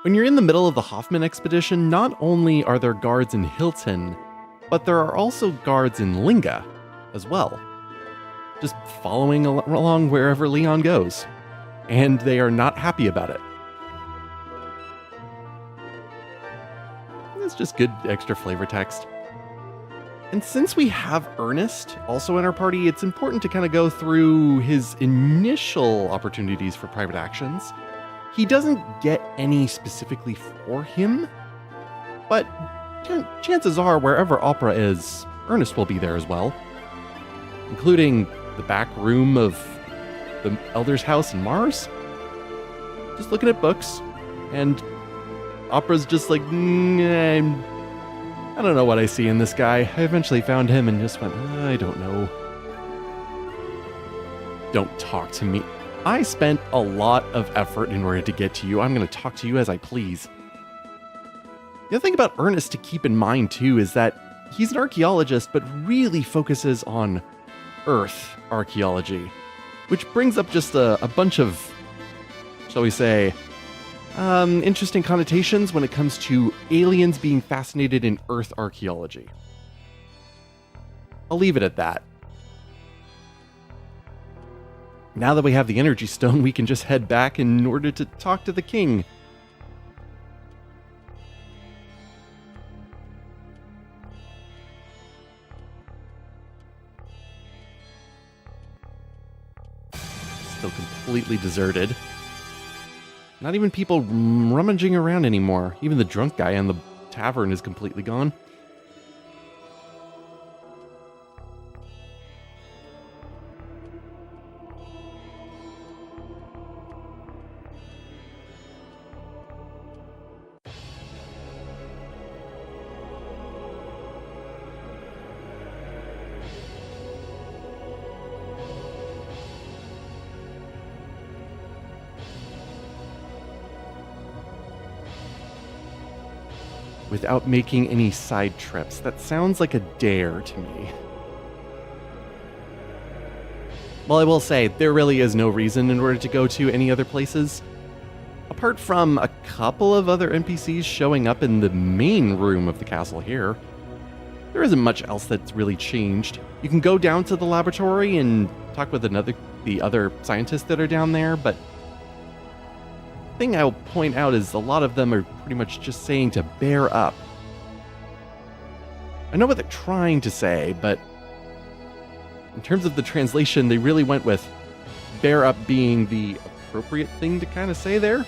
When you're in the middle of the Hoffman expedition, not only are there guards in Hilton, but there are also guards in Linga as well, just following along wherever Leon goes, and they are not happy about it. It's just good extra flavor text. And since we have Ernest also in our party, it's important to kind of go through his initial opportunities for private actions. He doesn't get any specifically for him, but chances are wherever Opera is, Ernest will be there as well, including the back room of the Elder's house in Mars. Just looking at books, and Opera's just like, I don't know what I see in this guy. I eventually found him and just went, I don't know. Don't talk to me. I spent a lot of effort in order to get to you. I'm going to talk to you as I please. The other thing about Ernest to keep in mind, too, is that he's an archaeologist, but really focuses on Earth archaeology, which brings up just a bunch of, shall we say, interesting connotations when it comes to aliens being fascinated in Earth archaeology. I'll leave it at that. Now that we have the energy stone, we can just head back in order to talk to the king. Still completely deserted. Not even people rummaging around anymore. Even the drunk guy in the tavern is completely gone. Without making any side trips. That sounds like a dare to me. Well, I will say, there really is no reason in order to go to any other places. Apart from a couple of other NPCs showing up in the main room of the castle here, there isn't much else that's really changed. You can go down to the laboratory and talk with the other scientists that are down there, but the thing I'll point out is a lot of them are pretty much just saying to bear up. I know what they're trying to say, but in terms of the translation, they really went with bear up being the appropriate thing to kind of say there.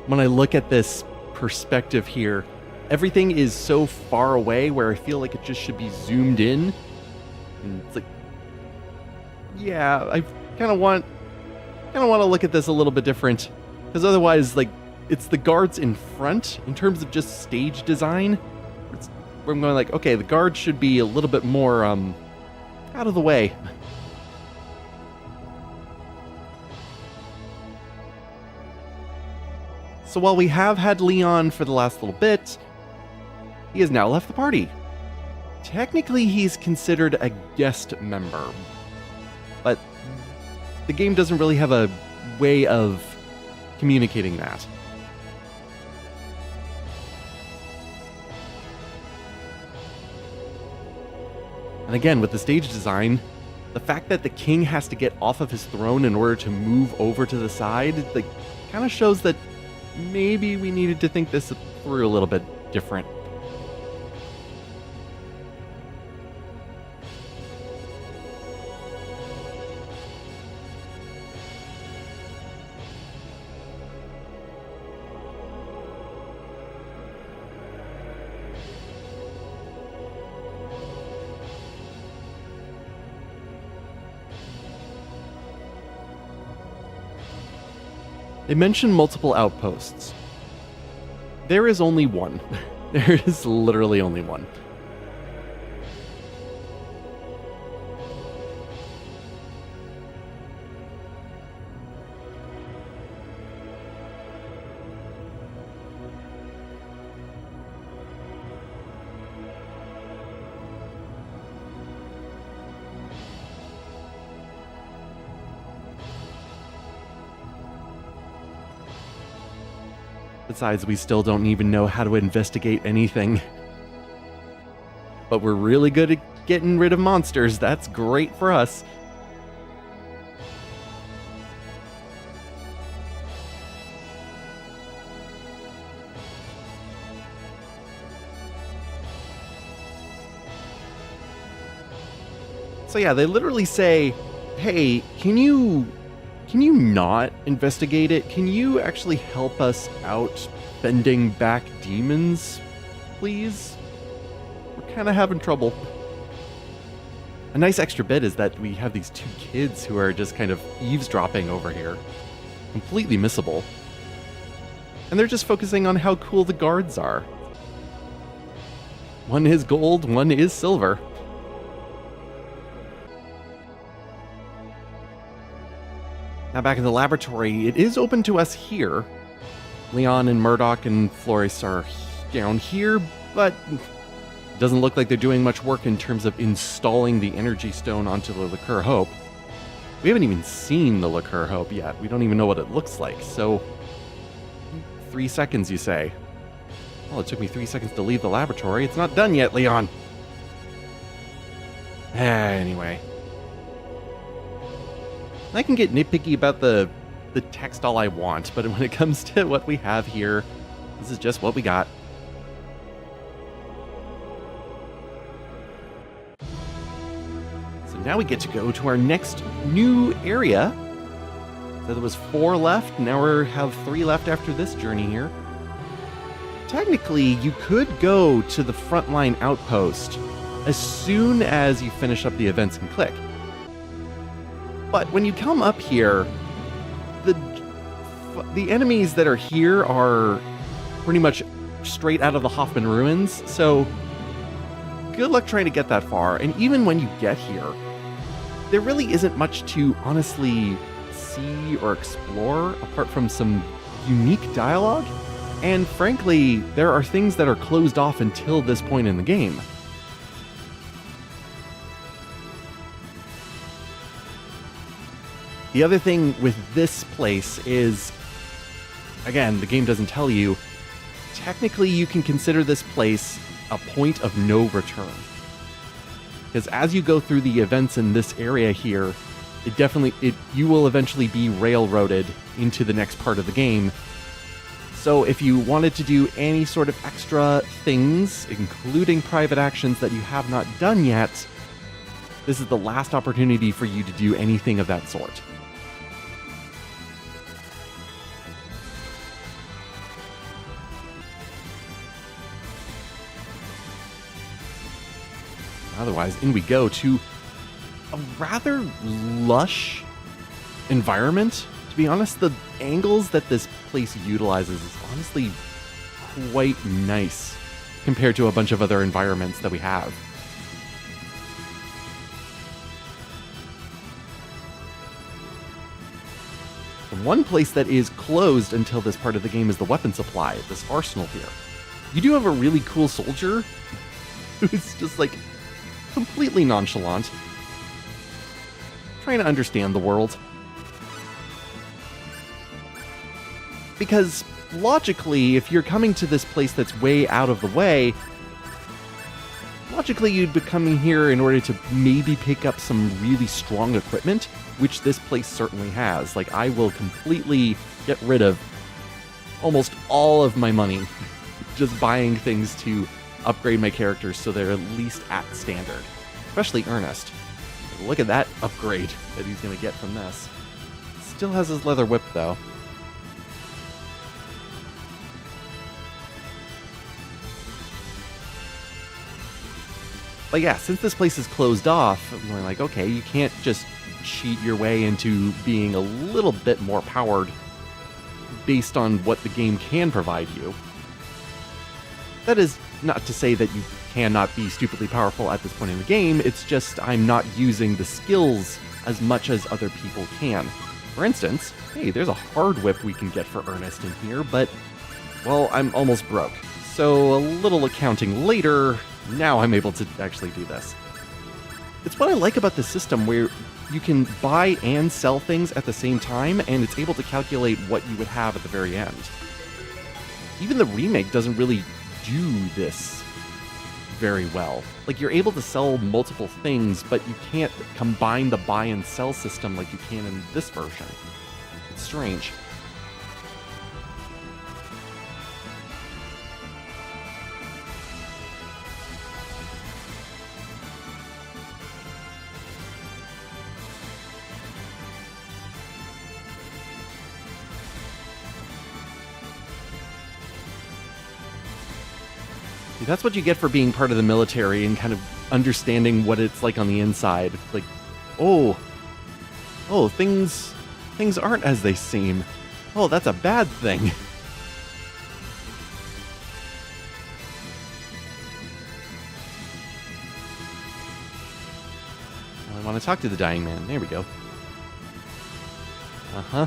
When I look at this perspective here, everything is so far away where I feel like it just should be zoomed in. And it's like, yeah, I kind of want to look at this a little bit different, because otherwise, like, it's the guards in front in terms of just stage design. Where I'm going like, okay, the guards should be a little bit more out of the way. So while we have had Leon for the last little bit, he has now left the party. Technically, he's considered a guest member, but the game doesn't really have a way of communicating that. And again, with the stage design, the fact that the king has to get off of his throne in order to move over to the side, like, kind of shows that maybe we needed to think this through a little bit different. They mention multiple outposts. There is only one. There is literally only one. Besides, we still don't even know how to investigate anything. But we're really good at getting rid of monsters. That's great for us. So yeah, they literally say, hey, can you not investigate it? Can you actually help us out fending back demons, please? We're kind of having trouble. A nice extra bit is that we have these two kids who are just kind of eavesdropping over here. Completely missable. And they're just focusing on how cool the guards are. One is gold, one is silver. Now back in the laboratory, it is open to us here. Leon and Murdoch and Flores are down here, but it doesn't look like they're doing much work in terms of installing the energy stone onto the Liqueur Hope. We haven't even seen the Liqueur Hope yet. We don't even know what it looks like, so 3 seconds, you say? Well, it took me 3 seconds to leave the laboratory. It's not done yet, Leon. Anyway. I can get nitpicky about the text all I want, but when it comes to what we have here, this is just what we got. So now we get to go to our next new area. So there was 4 left, now we have 3 left after this journey here. Technically, you could go to the frontline outpost as soon as you finish up the events and click. But when you come up here, the enemies that are here are pretty much straight out of the Hoffman ruins, so good luck trying to get that far. And even when you get here, there really isn't much to honestly see or explore apart from some unique dialogue. And frankly, there are things that are closed off until this point in the game. The other thing with this place is, again, the game doesn't tell you, technically you can consider this place a point of no return. Because as you go through the events in this area here, you will eventually be railroaded into the next part of the game. So if you wanted to do any sort of extra things, including private actions that you have not done yet, this is the last opportunity for you to do anything of that sort. Otherwise, in we go to a rather lush environment. To be honest, the angles that this place utilizes is honestly quite nice compared to a bunch of other environments that we have. The one place that is closed until this part of the game is the weapon supply, this arsenal here. You do have a really cool soldier who's just like completely nonchalant, trying to understand the world. Because logically, if you're coming to this place that's way out of the way, logically you'd be coming here in order to maybe pick up some really strong equipment, which this place certainly has. Like, I will completely get rid of almost all of my money just buying things to upgrade my characters so they're at least at standard. Especially Ernest. Look at that upgrade that he's going to get from this. Still has his leather whip, though. But yeah, since this place is closed off, we're like, okay, you can't just cheat your way into being a little bit more powered. based on what the game can provide you. That is not to say that you cannot be stupidly powerful at this point in the game, it's just I'm not using the skills as much as other people can. For instance, hey, there's a hard whip we can get for Ernest in here, but, well, I'm almost broke. So a little accounting later, now I'm able to actually do this. It's what I like about this system where you can buy and sell things at the same time, and it's able to calculate what you would have at the very end. Even the remake doesn't really do this very well. Like, you're able to sell multiple things, but you can't combine the buy and sell system like you can in this version. It's strange. That's what you get for being part of the military and kind of understanding what it's like on the inside. Like, oh, things aren't as they seem. Oh, that's a bad thing. Well, I want to talk to the dying man. There we go. Uh-huh.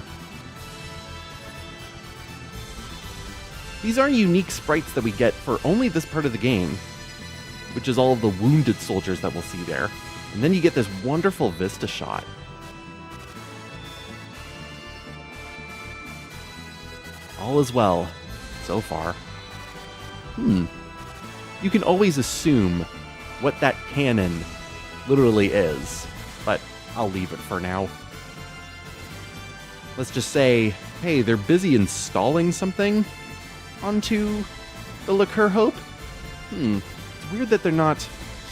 These are unique sprites that we get for only this part of the game, which is all of the wounded soldiers that we'll see there. And then you get this wonderful vista shot. All is well, so far. You can always assume what that cannon literally is, but I'll leave it for now. Let's just say, hey, they're busy installing something onto the Liqueur Hope? It's weird that they're not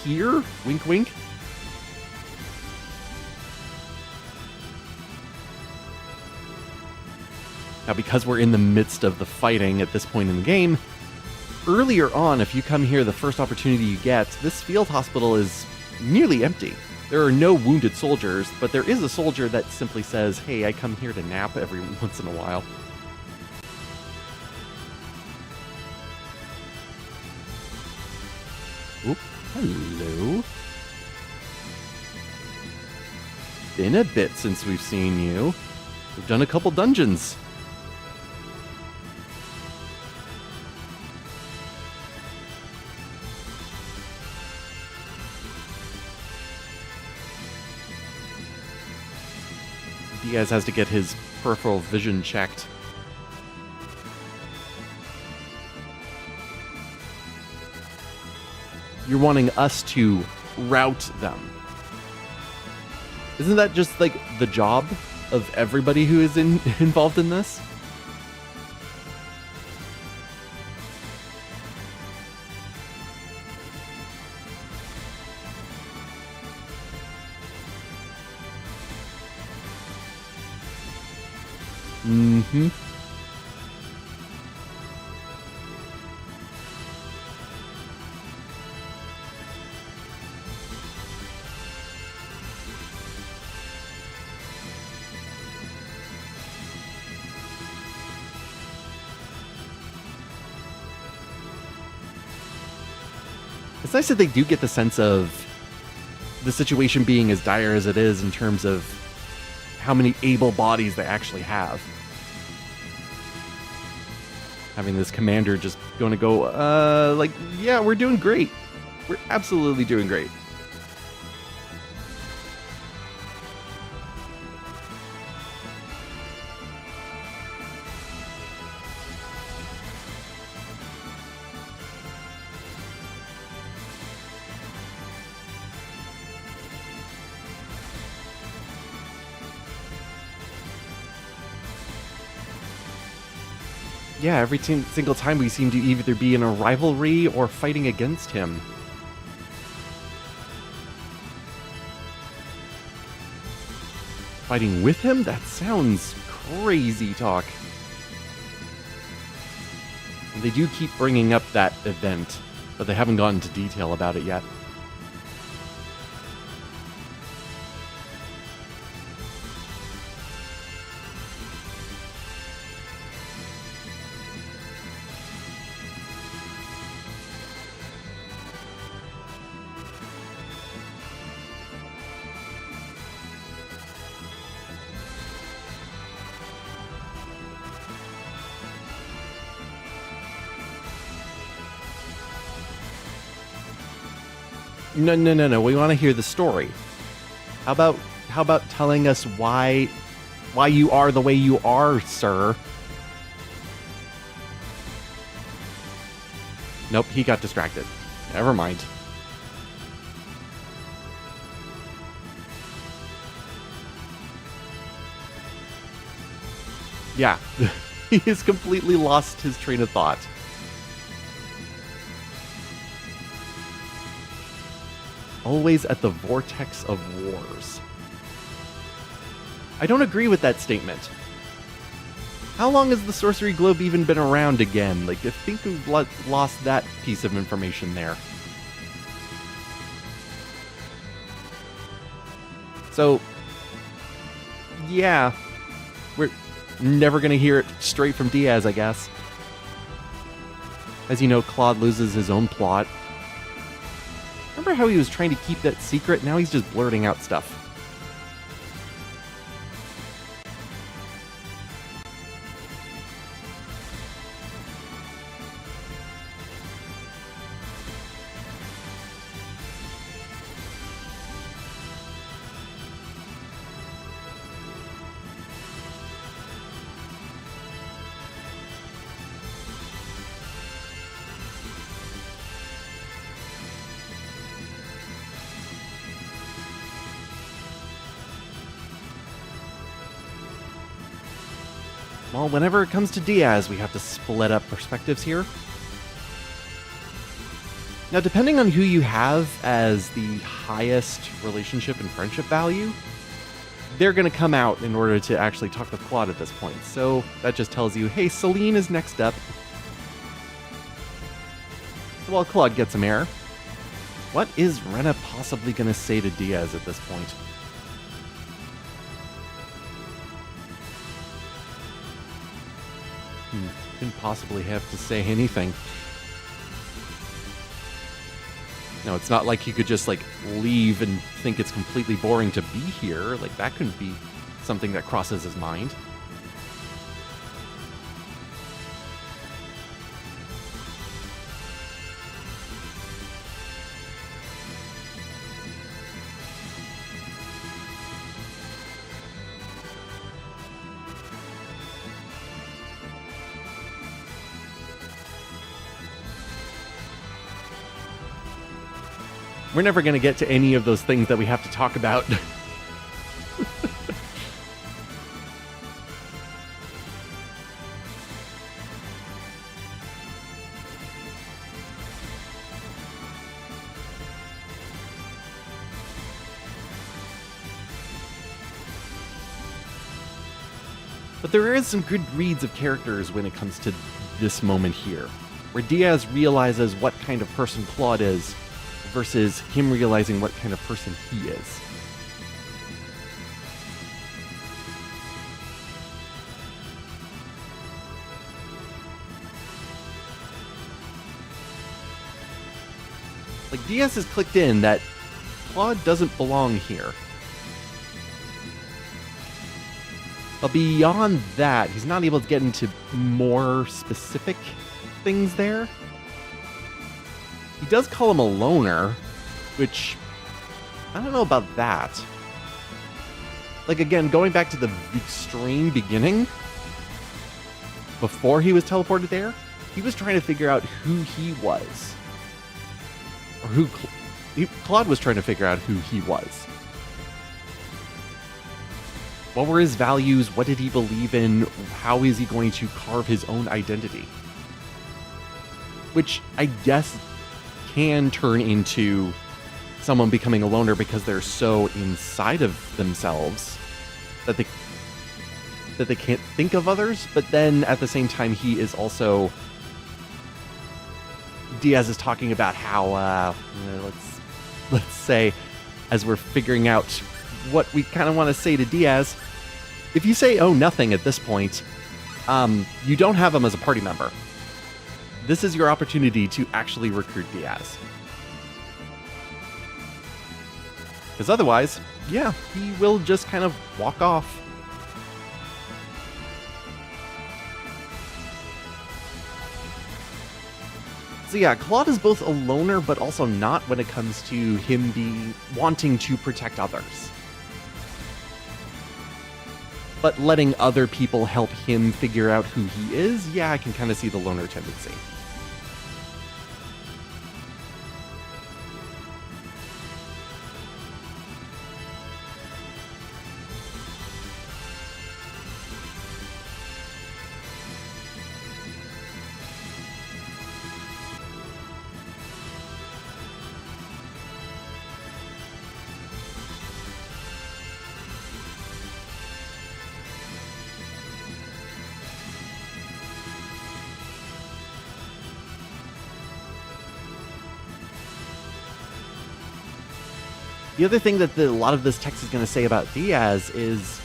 here. Wink, wink. Now, because we're in the midst of the fighting at this point in the game, earlier on, if you come here the first opportunity you get, this field hospital is nearly empty. There are no wounded soldiers, but there is a soldier that simply says, hey, I come here to nap every once in a while. Oop, hello. Been a bit since we've seen you. We've done a couple dungeons. Diaz has to get his peripheral vision checked. You're wanting us to route them. Isn't that just like the job of everybody who is involved in this? Mm-hmm. It's nice that they do get the sense of the situation being as dire as it is in terms of how many able bodies they actually have. Having this commander just going to go, like, yeah, we're doing great. We're absolutely doing great. Yeah, every single time we seem to either be in a rivalry or fighting against him. Fighting with him? That sounds crazy talk. And they do keep bringing up that event, but they haven't gone into detail about it yet. No, no, no, no. We want to hear the story. How about telling us why you are the way you are, sir? Nope, he got distracted. Never mind. Yeah, he has completely lost his train of thought. Always at the vortex of wars. I don't agree with that statement. How long has the sorcery globe even been around again? Like, I think we've lost that piece of information there. So, yeah, we're never going to hear it straight from Diaz, I guess. As you know, Claude loses his own plot. Remember how he was trying to keep that secret? Now he's just blurting out stuff. Well, whenever it comes to Diaz, we have to split up perspectives here. Now, depending on who you have as the highest relationship and friendship value, they're going to come out in order to actually talk with Claude at this point. So that just tells you, hey, Celine is next up. So while Claude gets some air, what is Rena possibly going to say to Diaz at this point? Couldn't possibly have to say anything. No, it's not like he could just, like, leave and think it's completely boring to be here. Like, that couldn't be something that crosses his mind. We're never going to get to any of those things that we have to talk about. But there is some good reads of characters when it comes to this moment here, where Diaz realizes what kind of person Claude is, versus him realizing what kind of person he is. Like, Diaz has clicked in that Claude doesn't belong here. But beyond that, he's not able to get into more specific things there. He does call him a loner, which, I don't know about that. Like, again, going back to the extreme beginning, before he was teleported there, he was trying to figure out who he was. Or Claude was trying to figure out who he was. What were his values? What did he believe in? How is he going to carve his own identity? Which, I guess, can turn into someone becoming a loner because they're so inside of themselves that they can't think of others. But then at the same time, he is also, Diaz is talking about how let's say, as we're figuring out what we kind of want to say to Diaz, if you say oh nothing at this point, you don't have him as a party member. This is your opportunity to actually recruit Diaz. Because otherwise, yeah, he will just kind of walk off. So yeah, Claude is both a loner, but also not when it comes to him wanting to protect others. But letting other people help him figure out who he is, yeah, I can kind of see the loner tendency. The other thing that a lot of this text is going to say about Diaz is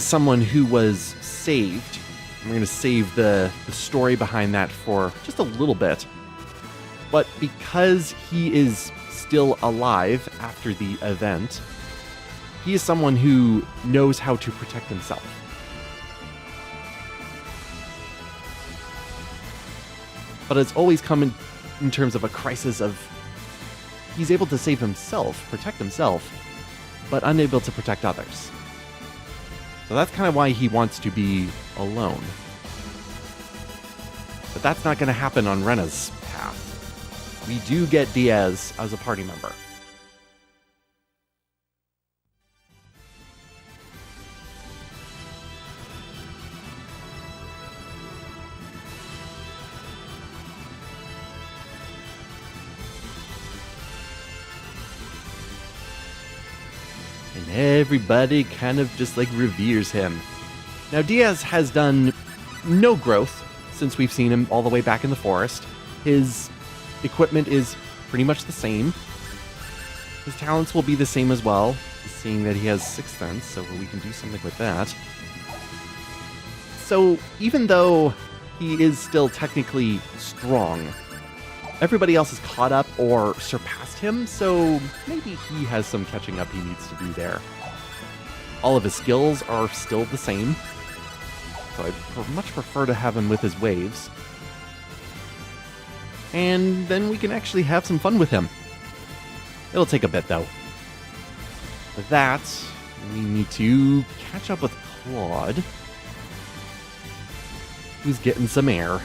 someone who was saved. I'm going to save the story behind that for just a little bit. But because he is still alive after the event, he is someone who knows how to protect himself. But it's always come in terms of a crisis of he's able to save himself, protect himself, but unable to protect others. So that's kind of why he wants to be alone. But that's not going to happen on Rena's path. We do get Diaz as a party member. And everybody kind of just like reveres him. Now Diaz has done no growth since we've seen him all the way back in the forest. His equipment is pretty much the same. His talents will be the same as well, seeing that he has Sixth Sense, so we can do something with that. So even though he is still technically strong, everybody else has caught up or surpassed him, so maybe he has some catching up he needs to do there. All of his skills are still the same, so I'd much prefer to have him with his waves. And then we can actually have some fun with him. It'll take a bit, though. With that, we need to catch up with Claude, who's getting some air.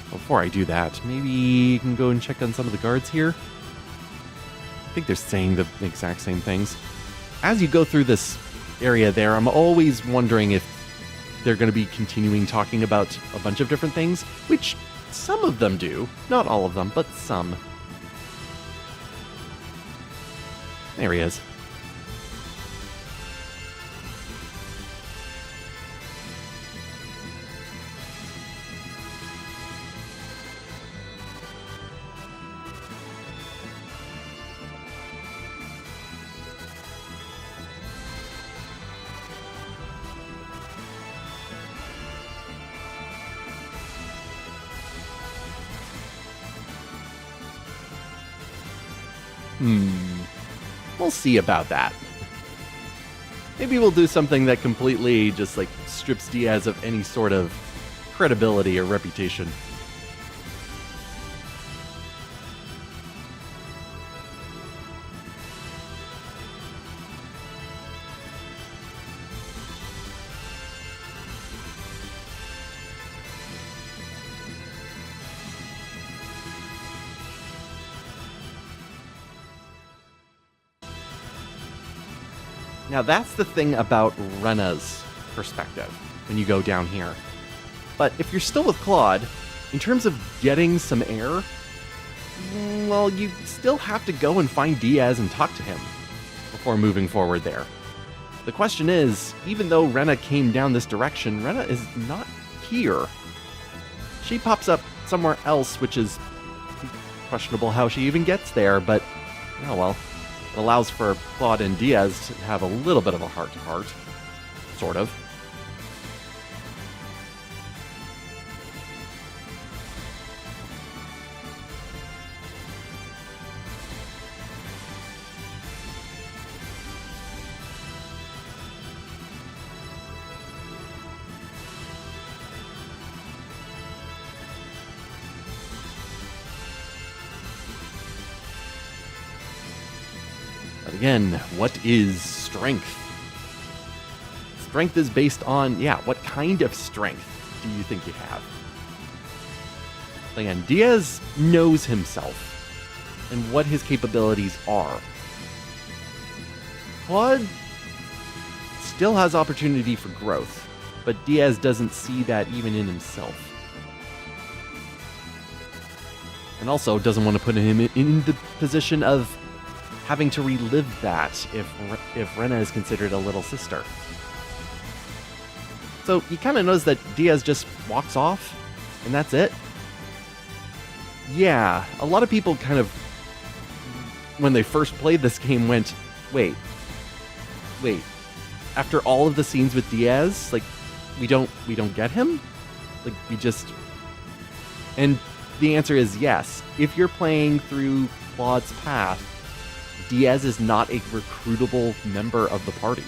Before I do that, maybe you can go and check on some of the guards here. I think they're saying the exact same things. As you go through this area there, I'm always wondering if they're going to be continuing talking about a bunch of different things, which some of them do. Not all of them, but some. There he is. We'll see about that. Maybe we'll do something that completely just like strips Diaz of any sort of credibility or reputation. Now that's the thing about Rena's perspective when you go down here. But if you're still with Claude, in terms of getting some air, well, you still have to go and find Diaz and talk to him before moving forward there. The question is, even though Rena came down this direction, Rena is not here. She pops up somewhere else, which is questionable how she even gets there, but oh well. It allows for Claude and Diaz to have a little bit of a heart-to-heart. Sort of. Again, what is strength? Strength is based on, what kind of strength do you think you have? Again, Diaz knows himself and what his capabilities are. Claude still has opportunity for growth, but Diaz doesn't see that even in himself. And also doesn't want to put him in the position of having to relive that if Rena is considered a little sister. So he kind of knows that Diaz just walks off, and that's it. Yeah, a lot of people kind of, when they first played this game, went, wait. After all of the scenes with Diaz, like, we don't get him? Like, and the answer is yes. If you're playing through Claude's path, Diaz is not a recruitable member of the party.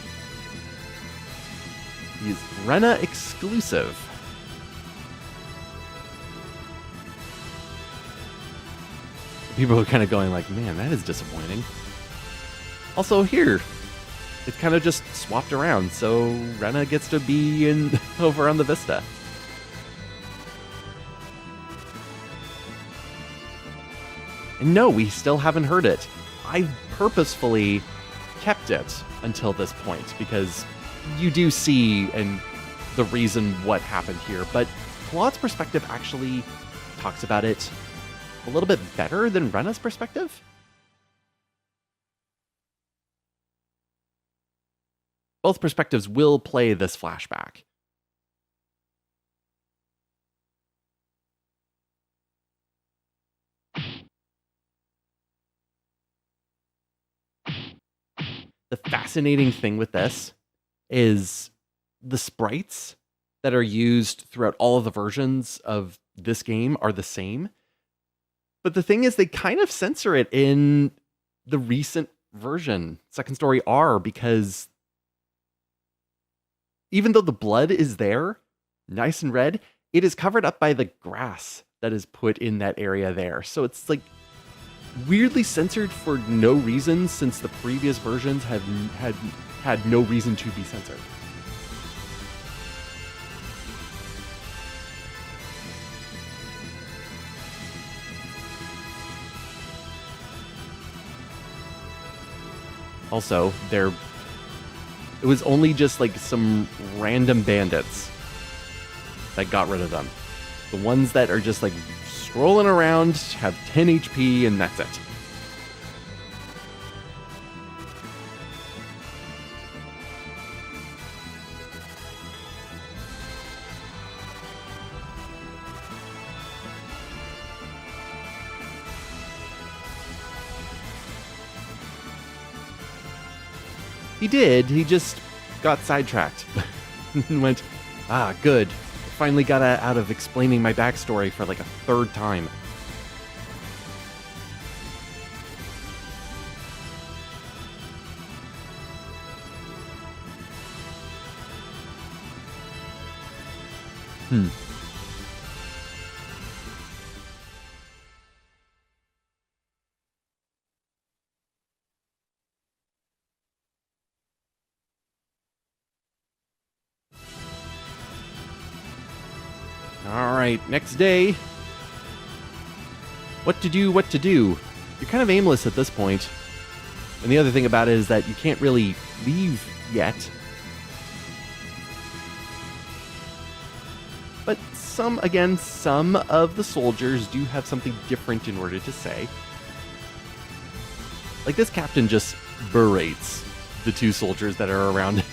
He's Rena exclusive. People are kind of going like, man, that is disappointing. Also here, it's kind of just swapped around, so Rena gets to be over on the Vista. And no, we still haven't heard it. I purposefully kept it until this point, because you do see and the reason what happened here, but Claude's perspective actually talks about it a little bit better than Rena's perspective. Both perspectives will play this flashback. The fascinating thing with this is the sprites that are used throughout all of the versions of this game are the same. But the thing is, they kind of censor it in the recent version, Second Story R, because even though the blood is there, nice and red, it is covered up by the grass that is put in that area there. So it's like weirdly censored for no reason, since the previous versions have had no reason to be censored. Also, it was only just like some random bandits that got rid of them. The ones that are just like strolling around have 10 HP and that's it. He did, he just got sidetracked and went, good. I finally got out of explaining my backstory for like a third time. Alright, next day. What to do? You're kind of aimless at this point. And the other thing about it is that you can't really leave yet. But some of the soldiers do have something different in order to say. Like this captain just berates the two soldiers that are around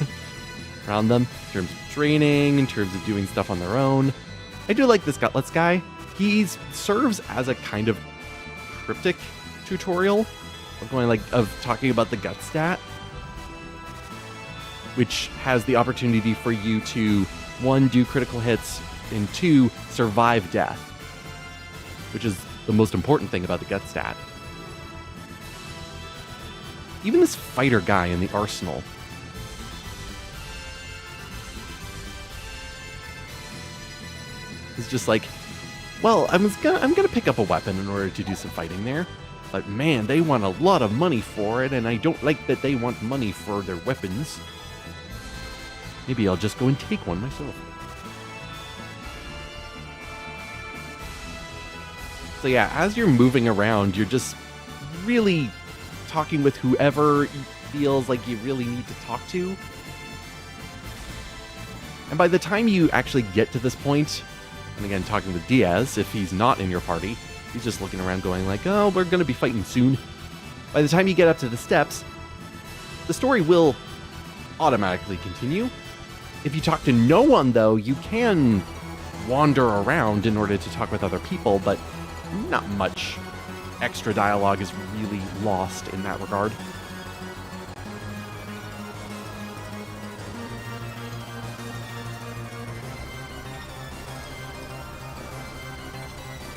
them in terms of training, in terms of doing stuff on their own. I do like this Gutlets guy. He serves as a kind of cryptic tutorial of talking about the gut stat, which has the opportunity for you to, 1, do critical hits, and 2, survive death, which is the most important thing about the gut stat. Even this fighter guy in the arsenal is just like, well, I'm gonna pick up a weapon in order to do some fighting there. But man, they want a lot of money for it, and I don't like that they want money for their weapons. Maybe I'll just go and take one myself. So yeah, as you're moving around, you're just really talking with whoever feels like you really need to talk to. And by the time you actually get to this point, and again, talking with Diaz, if he's not in your party, he's just looking around going like, oh, we're going to be fighting soon. By the time you get up to the steps, the story will automatically continue. If you talk to no one, though, you can wander around in order to talk with other people, but not much extra dialogue is really lost in that regard.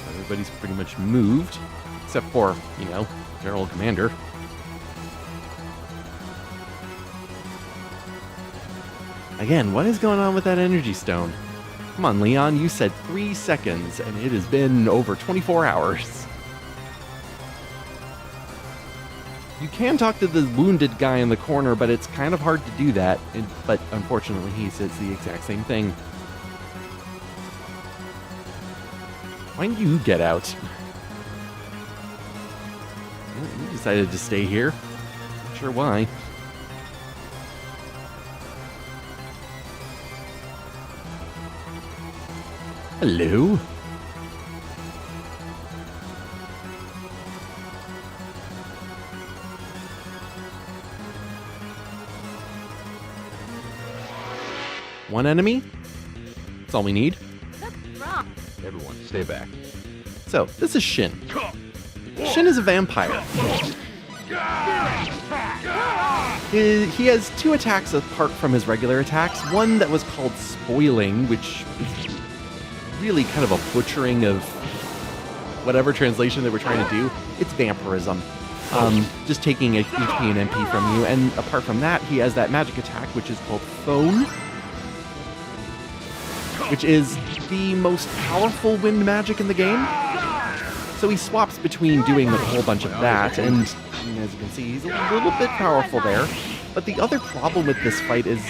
Everybody's pretty much moved, except for, you know, General Commander. Again, what is going on with that energy stone? Come on, Leon, you said 3 seconds, and it has been over 24 hours. You can talk to the wounded guy in the corner, but it's kind of hard to do that. But unfortunately, he says the exact same thing. Why didn't you get out? You decided to stay here. Not sure why. Hello? One enemy? That's all we need. Everyone, stay back. So, this is Shin. Shin is a vampire. He has 2 attacks apart from his regular attacks. One that was called Spoiling, which is really kind of a butchering of whatever translation they were trying to do. It's vampirism. Just taking HP and MP from you. And apart from that, he has that magic attack, which is called Phone, which is the most powerful wind magic in the game. So he swaps between doing a whole bunch of that, and as you can see, he's a little bit powerful there. But the other problem with this fight is,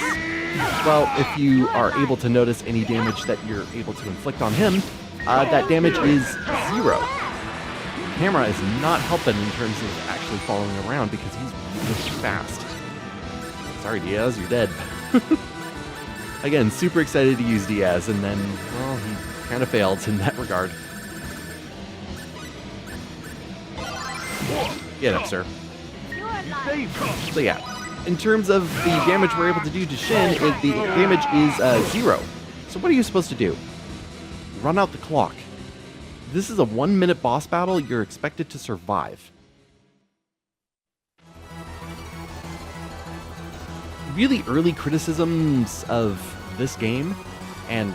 well, if you are able to notice any damage that you're able to inflict on him, that damage is 0. The camera is not helping in terms of actually following around because he's really fast. Sorry, Diaz, you're dead. Again, super excited to use Diaz, and then, well, he kind of failed in that regard. Get up, sir. So yeah, in terms of the damage we're able to do to Shin, the damage is 0. So what are you supposed to do? Run out the clock. This is a 1-minute boss battle. You're expected to survive. Really early criticisms of this game, and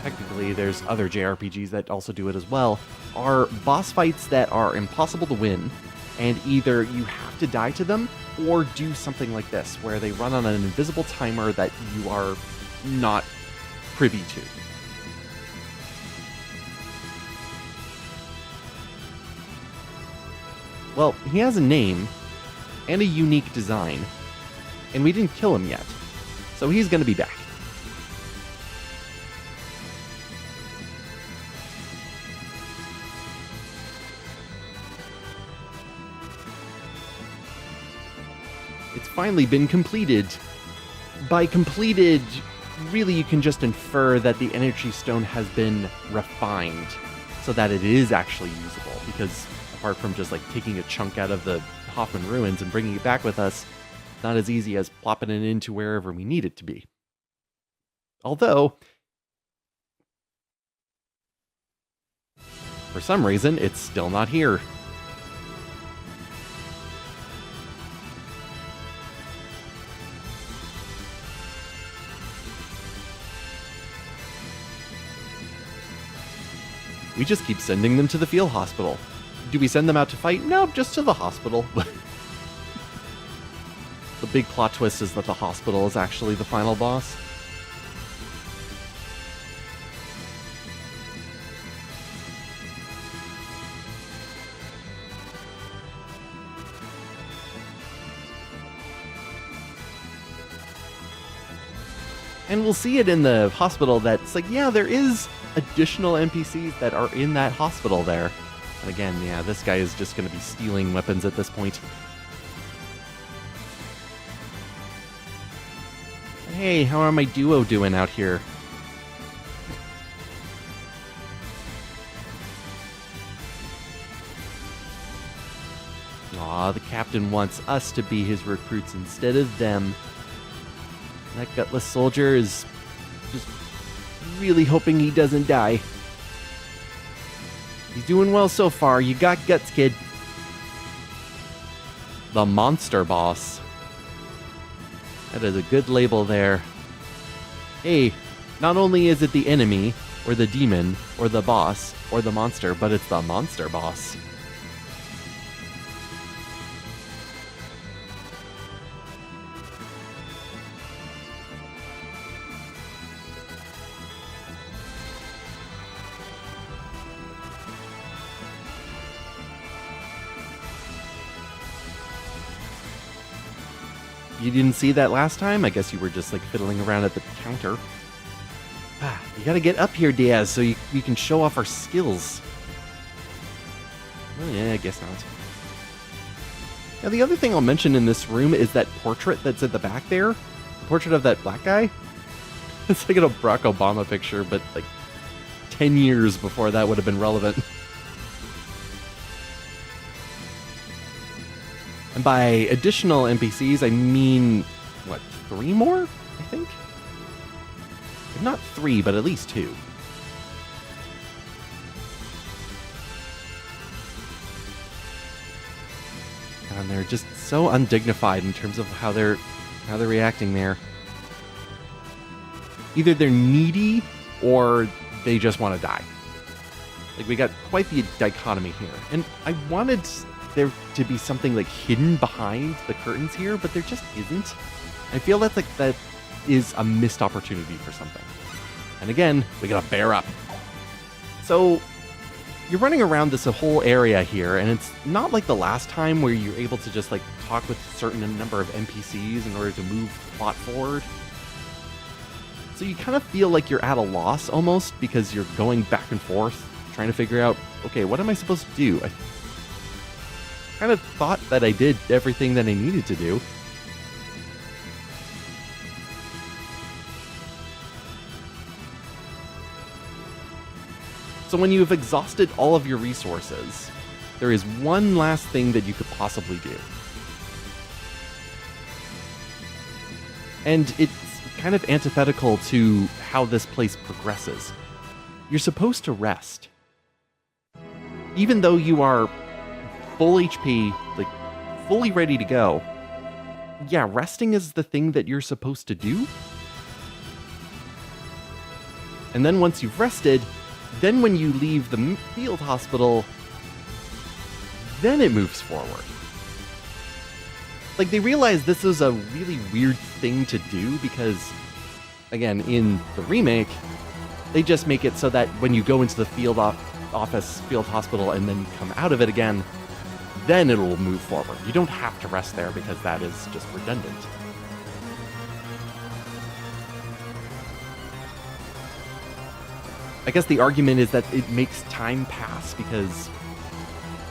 technically there's other JRPGs that also do it as well, are boss fights that are impossible to win, and either you have to die to them or do something like this, where they run on an invisible timer that you are not privy to. Well, he has a name and a unique design, and we didn't kill him yet, so he's going to be back. It's finally been completed. By completed, really you can just infer that the energy stone has been refined so that it is actually usable, because apart from just like taking a chunk out of the Hoffman ruins and bringing it back with us, not as easy as plopping it into wherever we need it to be. Although, for some reason, it's still not here. We just keep sending them to the field hospital. Do we send them out to fight? No, just to the hospital. The big plot twist is that the hospital is actually the final boss. And we'll see it in the hospital that's like, yeah, there is additional NPCs that are in that hospital there. And again, yeah, this guy is just going to be stealing weapons at this point. Hey, how are my duo doing out here? Aw, the captain wants us to be his recruits instead of them. That gutless soldier is just really hoping he doesn't die. He's doing well so far. You got guts, kid. The monster boss. That is a good label there. Hey, not only is it the enemy, or the demon, or the boss, or the monster, but it's the monster boss. You didn't see that last time? I guess you were just like fiddling around at the counter. You gotta get up here, Diaz, so you can show off our skills. Oh yeah, I guess not. Now the other thing I'll mention in this room is that portrait that's at the back there. The portrait of that black guy. It's like a Barack Obama picture, but like 10 years before that would have been relevant. And by additional NPCs, I mean, what, 3 more, I think? If not 3, but at least 2. And they're just so undignified in terms of how they're reacting there. Either they're needy, or they just want to die. Like, we got quite the dichotomy here. And I wanted there to be something like hidden behind the curtains here, but there just isn't. I feel that's like that is a missed opportunity for something. And again, we gotta bear up. So you're running around this whole area here, and it's not like the last time where you're able to just like talk with a certain number of NPCs in order to move plot forward. So you kind of feel like you're at a loss almost, because you're going back and forth trying to figure out, okay, what am I supposed to do? I kind of thought that I did everything that I needed to do. So when you've exhausted all of your resources, there is one last thing that you could possibly do. And it's kind of antithetical to how this place progresses. You're supposed to rest. Even though you are full HP, like fully ready to go, yeah, resting is the thing that you're supposed to do. And then once you've rested, then when you leave the field hospital, then it moves forward. Like, they realize this is a really weird thing to do because, again, in the remake, they just make it so that when you go into the field hospital, and then you come out of it again, then it'll move forward. You don't have to rest there because that is just redundant. I guess the argument is that it makes time pass because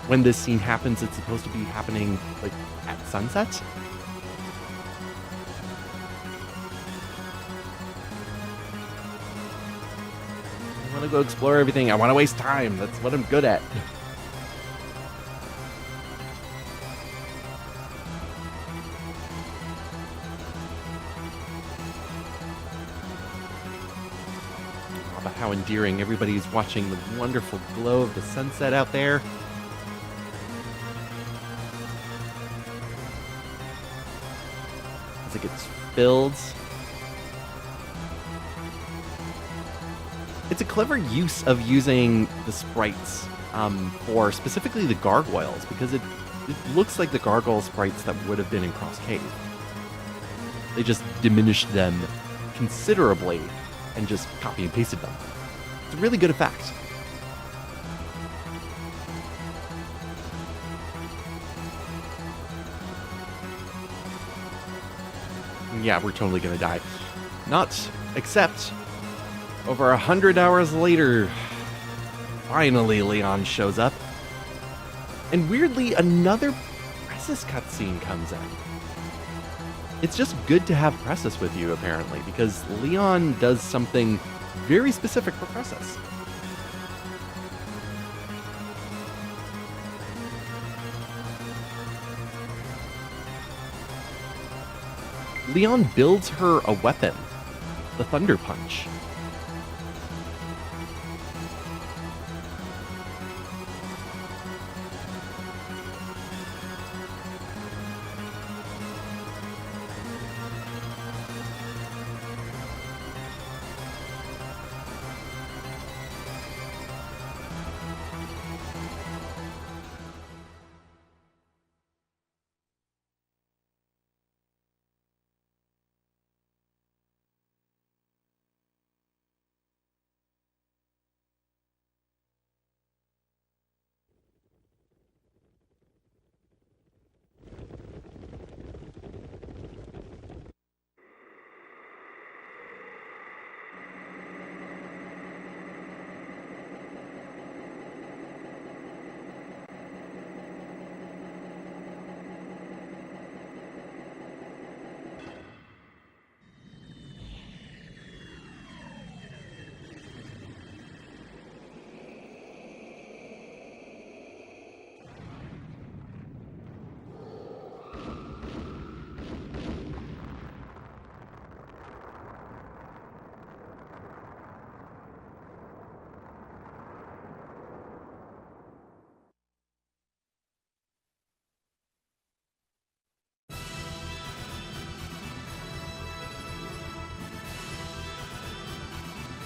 when this scene happens, it's supposed to be happening like at sunset. I want to go explore everything. I want to waste time. That's what I'm good at. About how endearing everybody's watching the wonderful glow of the sunset out there. As it gets filled. It's a clever use of using the sprites for specifically the gargoyles, because it looks like the gargoyle sprites that would have been in Cross Cave. They just diminished them considerably and just copy and pasted them. It's a really good effect. Yeah, we're totally gonna die. Not Except, over 100 hours later, finally Leon shows up. And weirdly, another Pressus cutscene comes in. It's just good to have Pressus with you, apparently, because Leon does something very specific for Pressus. Leon builds her a weapon, the Thunder Punch.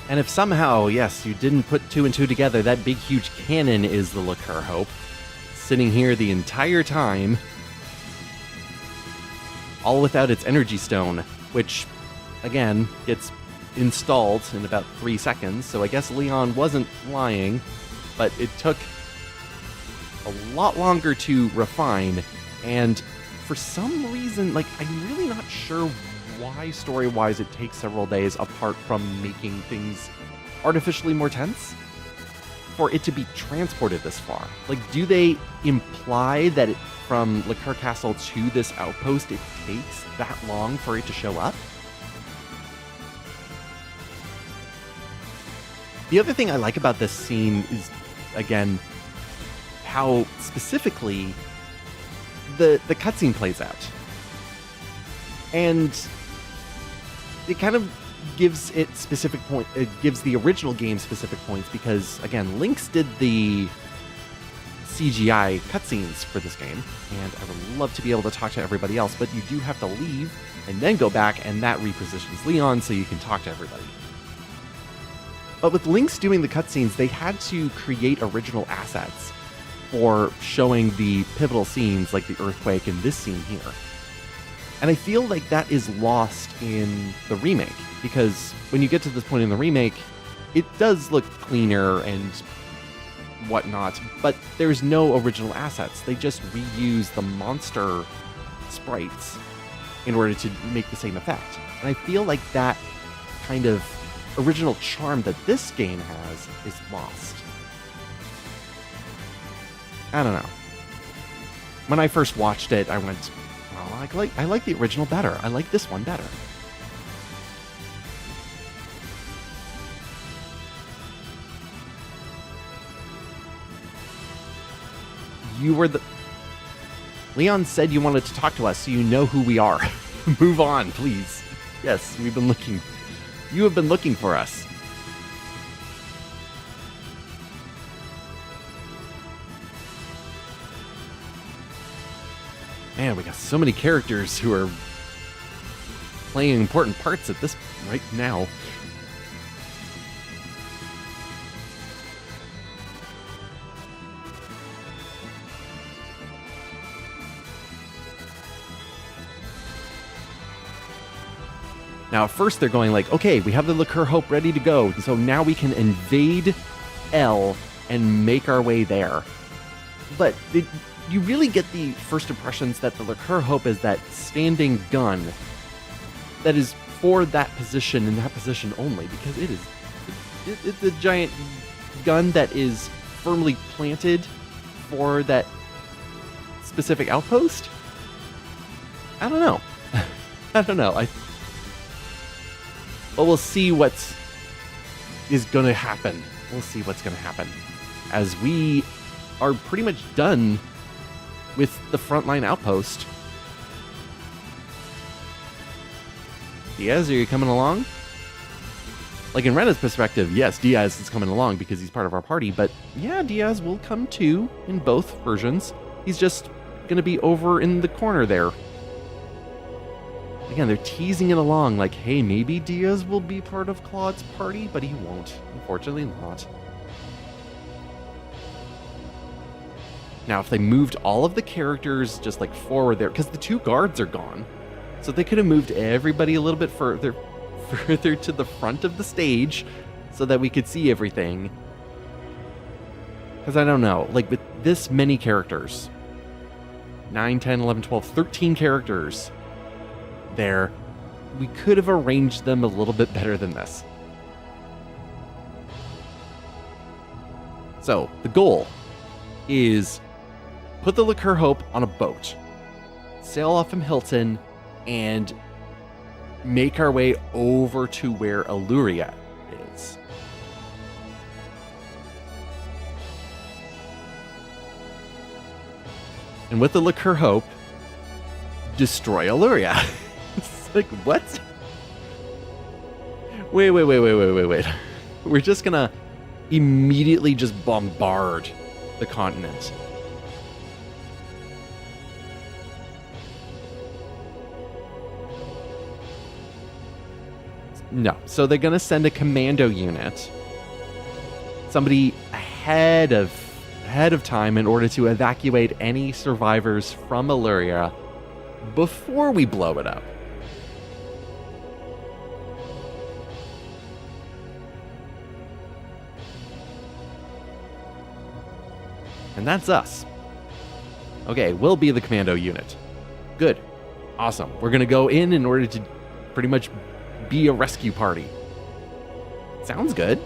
And if somehow, yes, you didn't put two and two together, that big huge cannon is the Liqueur Hope, sitting here the entire time, all without its energy stone, which, again, gets installed in about 3 seconds, so I guess Leon wasn't lying, but it took a lot longer to refine, and for some reason, like, I'm really not sure why story-wise it takes several days apart from making things artificially more tense for it to be transported this far. Like, do they imply that from Liqueur Castle to this outpost it takes that long for it to show up? The other thing I like about this scene is, again, how specifically the cutscene plays out. And it kind of gives it specific point. It gives the original game specific points because, again, Lynx did the CGI cutscenes for this game, and I would love to be able to talk to everybody else, but you do have to leave and then go back, and that repositions Leon so you can talk to everybody. But with Lynx doing the cutscenes, they had to create original assets for showing the pivotal scenes like the earthquake and this scene here. And I feel like that is lost in the remake, because when you get to this point in the remake, it does look cleaner and whatnot, but there's no original assets. They just reuse the monster sprites in order to make the same effect. And I feel like that kind of original charm that this game has is lost. I don't know. When I first watched it, I went, well, I like the original better. I like this one better. You were the... Leon said you wanted to talk to us, so you know who we are. Move on, please. Yes, we've been looking. You have been looking for us. Man, we got so many characters who are playing important parts at this right now. Now, at first they're going like, okay, we have the Liqueur Hope ready to go, so now we can invade L and make our way there. But you really get the first impressions that the Liqueur Hope is that standing gun that is for that position and that position only, because it's a giant gun that is firmly planted for that specific outpost. I don't know. I don't know. Well, we'll see what is going to happen. We'll see what's going to happen as we are pretty much done with the frontline outpost. Diaz, are you coming along? Like, in Rena's perspective, yes, Diaz is coming along because he's part of our party, but yeah, Diaz will come too in both versions. He's just going to be over in the corner there. Again, they're teasing it along like, hey, maybe Diaz will be part of Claude's party, but he won't. Unfortunately not. Now, if they moved all of the characters just like forward there, because the 2 guards are gone, so they could have moved everybody a little bit further to the front of the stage so that we could see everything. Because I don't know, like with this many characters, 9, 10, 11, 12, 13 characters there, we could have arranged them a little bit better than this. So, the goal is put the Liqueur Hope on a boat, sail off from Hilton, and make our way over to where Illyria is. And with the Liqueur Hope, destroy Illyria. It's like, what? Wait. We're just gonna immediately just bombard the continent. No. So they're gonna send a commando unit, somebody ahead of time, in order to evacuate any survivors from Illyria before we blow it up. And that's us. Okay, we'll be the commando unit. Good. Awesome. We're gonna go in order to pretty much be a rescue party. Sounds good.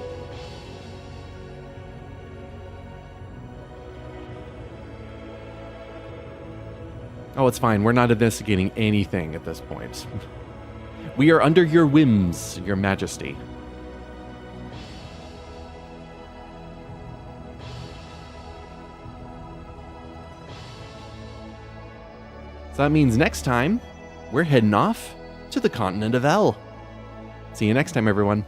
Oh, it's fine. We're not investigating anything at this point. We are under your whims, your majesty. So that means next time, we're heading off to the continent of El. See you next time, everyone.